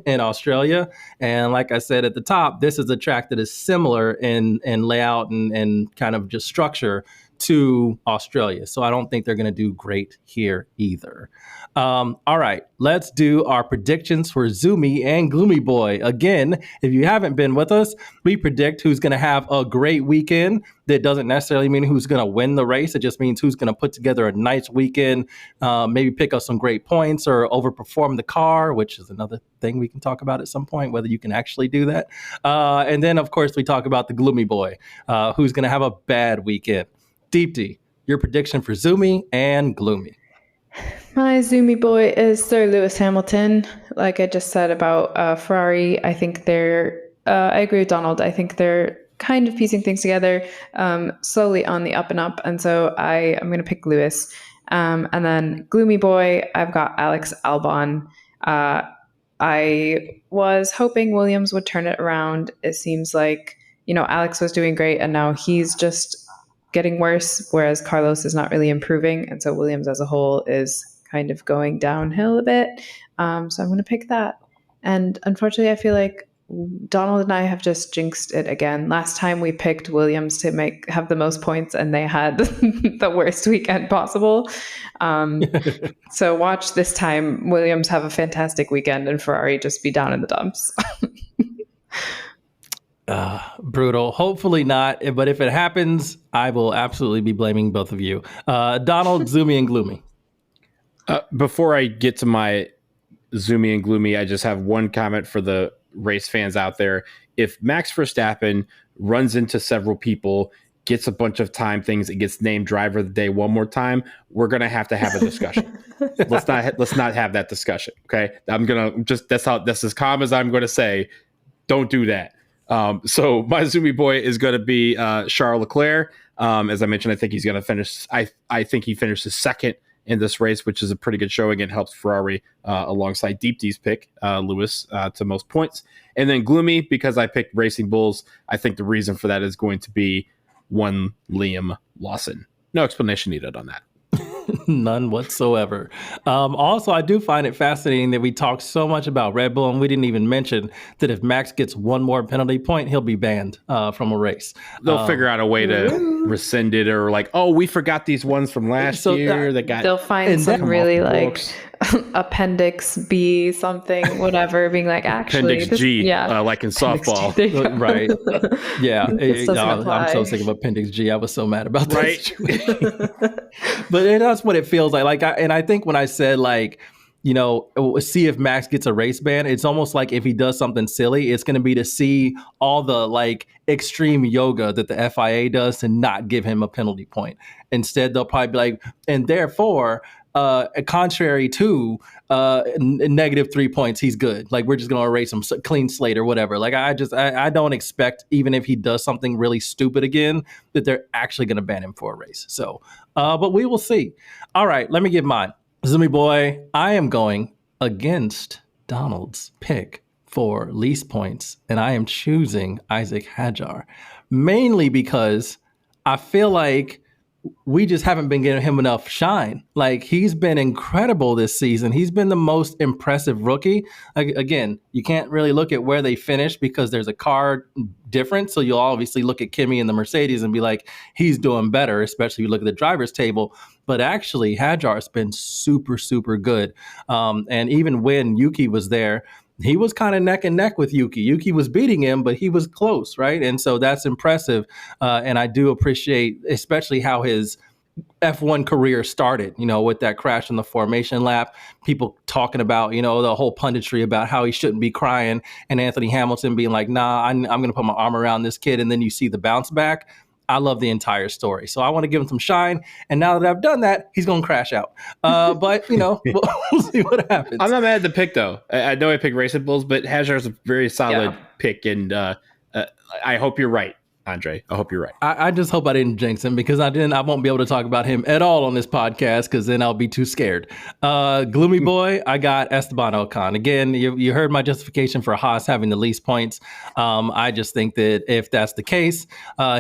Australia. And like I said at the top, this is a track that is similar in layout and kind of just structure to Australia. So I don't think they're going to do great here either. All right, let's do our predictions for Zoomy and Gloomy Boy. Again, if you haven't been with us, we predict who's going to have a great weekend. That doesn't necessarily mean who's going to win the race. It just means who's going to put together a nice weekend, maybe pick up some great points or overperform the car, which is another thing we can talk about at some point, whether you can actually do that. And then, of course, we talk about the Gloomy Boy, who's going to have a bad weekend. Deepti, your prediction for Zoomy and Gloomy. My Zoomy boy is Sir Lewis Hamilton. Like I just said about Ferrari, I think I agree with Donald. I think they're kind of piecing things together slowly on the up and up. And so I am going to pick Lewis. And then Gloomy boy, I've got Alex Albon. I was hoping Williams would turn it around. It seems like, Alex was doing great and now he's just getting worse, whereas Carlos is not really improving. And so Williams as a whole is kind of going downhill a bit. So I'm going to pick that. And unfortunately, I feel like Donald and I have just jinxed it again. Last time we picked Williams to have the most points and they had the worst weekend possible. So watch this time Williams have a fantastic weekend and Ferrari just be down in the dumps. Brutal. Hopefully not. But if it happens, I will absolutely be blaming both of you. Donald, Zoomy, and Gloomy. Before I get to my Zoomy and Gloomy, I just have one comment for the race fans out there. If Max Verstappen runs into several people, gets a bunch of time things, and gets named driver of the day one more time, we're gonna have to have a discussion. Let's not have that discussion. Okay. That's as calm as I'm gonna say. Don't do that. So my Zoomy boy is going to be Charles Leclerc. As I mentioned, I think he's going to finish. I think he finishes second in this race, which is a pretty good showing and helps Ferrari alongside Deepti's pick, Lewis, to most points. And then Gloomy, because I picked Racing Bulls, I think the reason for that is going to be one Liam Lawson. No explanation needed on that. None whatsoever. Also, I do find it fascinating that we talk so much about Red Bull, and we didn't even mention that if Max gets one more penalty point, he'll be banned from a race. They'll figure out a way to rescind it, or like, oh, we forgot these ones from last year. They'll find some really like Appendix B something, whatever, being like, actually, Appendix G, like in softball. Right. Yeah. I'm so sick of Appendix G. I was so mad about that. Right. But that's what it feels like. I think when I said see if Max gets a race ban, it's almost like if he does something silly, it's going to be to see all the extreme yoga that the FIA does to not give him a penalty point. Instead, they'll probably be like, and therefore, contrary to negative 3 points, he's good. Like, we're just going to erase him, clean slate or whatever. Like, I don't expect, even if he does something really stupid again, that they're actually going to ban him for a race. So, but we will see. All right, let me give mine. Zoomy boy, I am going against Donald's pick for least points, and I am choosing Isaac Hadjar, mainly because I feel like we just haven't been getting him enough shine. Like, he's been incredible this season. He's been the most impressive rookie. Again, you can't really look at where they finished because there's a car difference. So you'll obviously look at Kimi and the Mercedes and be like, he's doing better, especially if you look at the driver's table. But actually, Hadjar's been super, super good. And even when Yuki was there, he was kind of neck and neck with Yuki. Yuki was beating him, but he was close, right? And so that's impressive. And I do appreciate especially how his F1 career started, with that crash in the formation lap, people talking about, the whole punditry about how he shouldn't be crying, and Anthony Hamilton being like, nah, I'm going to put my arm around this kid. And then you see the bounce back. I love the entire story. So I want to give him some shine. And now that I've done that, he's going to crash out. But, we'll see what happens. I'm not mad at the pick, though. I know I picked Racing Bulls, but Hadjar's a very solid pick. And I hope you're right, Andre. I hope you're right. I just hope I didn't jinx him, because I won't be able to talk about him at all on this podcast, because then I'll be too scared. Gloomy boy, I got Esteban Ocon. Again, you heard my justification for Haas having the least points. I just think that if that's the case,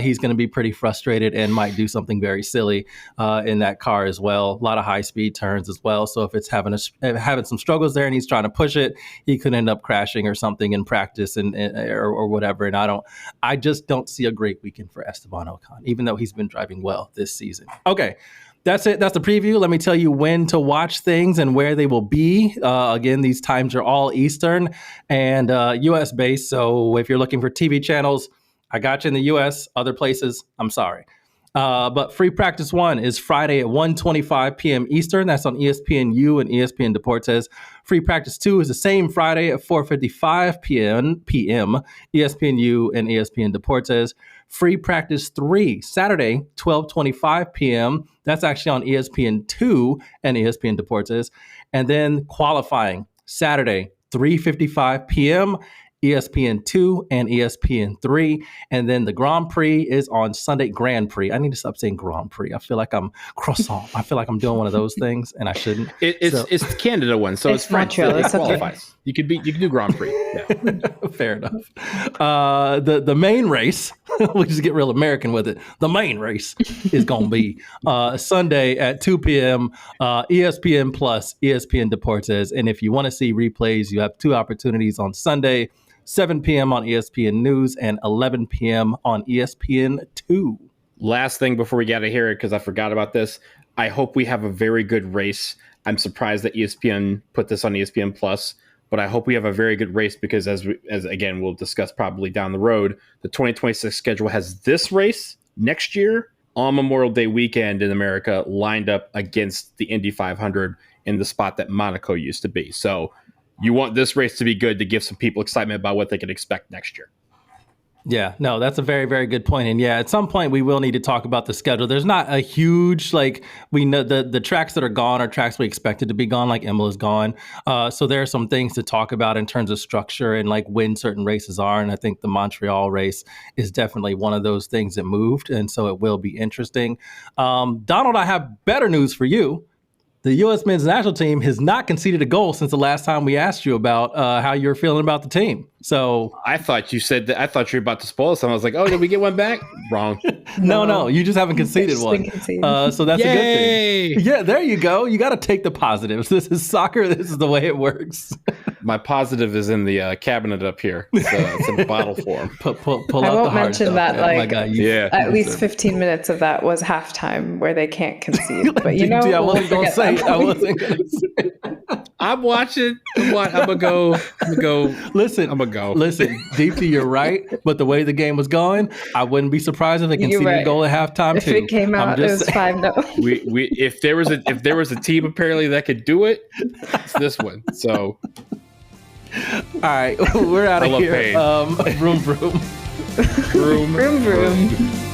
he's going to be pretty frustrated and might do something very silly in that car as well. A lot of high speed turns as well. So if it's having some struggles there and he's trying to push it, he could end up crashing or something in practice or whatever. And I just don't see a great weekend for Esteban Ocon, even though he's been driving well this season. Okay, that's it. That's the preview. Let me tell you when to watch things and where they will be. Again, these times are all Eastern and U.S. based. So if you're looking for TV channels, I got you in the U.S. Other places, I'm sorry. But Free Practice 1 is Friday at 1:25 p.m. Eastern. That's on ESPNU and ESPN Deportes. Free Practice 2 is the same Friday at 4:55 p.m. ESPNU and ESPN Deportes. Free Practice 3, Saturday, 12:25 p.m. That's actually on ESPN2 and ESPN Deportes. And then qualifying, Saturday, 3:55 p.m., ESPN2 and ESPN3. And then the Grand Prix is on Sunday. Grand Prix. I need to stop saying Grand Prix. I feel like I'm croissant. I feel like I'm doing one of those things, and I shouldn't. It's the Canada one, so it's French. It qualifies. You could do Grand Prix. Yeah. Fair enough. The main race, we'll just get real American with it. The main race is going to be Sunday at 2 p.m. ESPN Plus, ESPN Deportes. And if you want to see replays, you have two opportunities on Sunday, 7 p.m. on ESPN News and 11 p.m. on ESPN2. Last thing before we get out of here, because I forgot about this, I hope we have a very good race. I'm surprised that ESPN put this on ESPN Plus, but I hope we have a very good race, because as again, we'll discuss probably down the road, the 2026 schedule has this race next year on Memorial Day weekend in America lined up against the Indy 500 in the spot that Monaco used to be. So you want this race to be good to give some people excitement about what they can expect next year. Yeah, no, that's a very, very good point. And yeah, at some point we will need to talk about the schedule. There's not a huge, we know the tracks that are gone are tracks we expected to be gone, like Imola's gone. So there are some things to talk about in terms of structure and when certain races are. And I think the Montreal race is definitely one of those things that moved. And so it will be interesting. Donald, I have better news for you. The U.S. men's national team has not conceded a goal since the last time we asked you about how you're feeling about the team. So I thought you said that. I thought you were about to spoil us. I was like, oh, did we get one back? Wrong. No, you just haven't conceded one. So that's a good thing. Yeah, there you go. You got to take the positives. This is soccer. This is the way it works. My positive is in the cabinet up here. It's in bottle form. Pull I won't mention that. At least 15 minutes of that was halftime where they can't concede. But I wasn't going to say. I wasn't going to say. I'm watching. I'm gonna go. Listen, I'm gonna go. Listen, Deepti, you're right. But the way the game was going, I wouldn't be surprised if they conceded a goal at halftime if too. If it came out, it was 5-0. If there was a team apparently that could do it, it's this one. So, all right, we're out of here. Vroom vroom. Vroom vroom.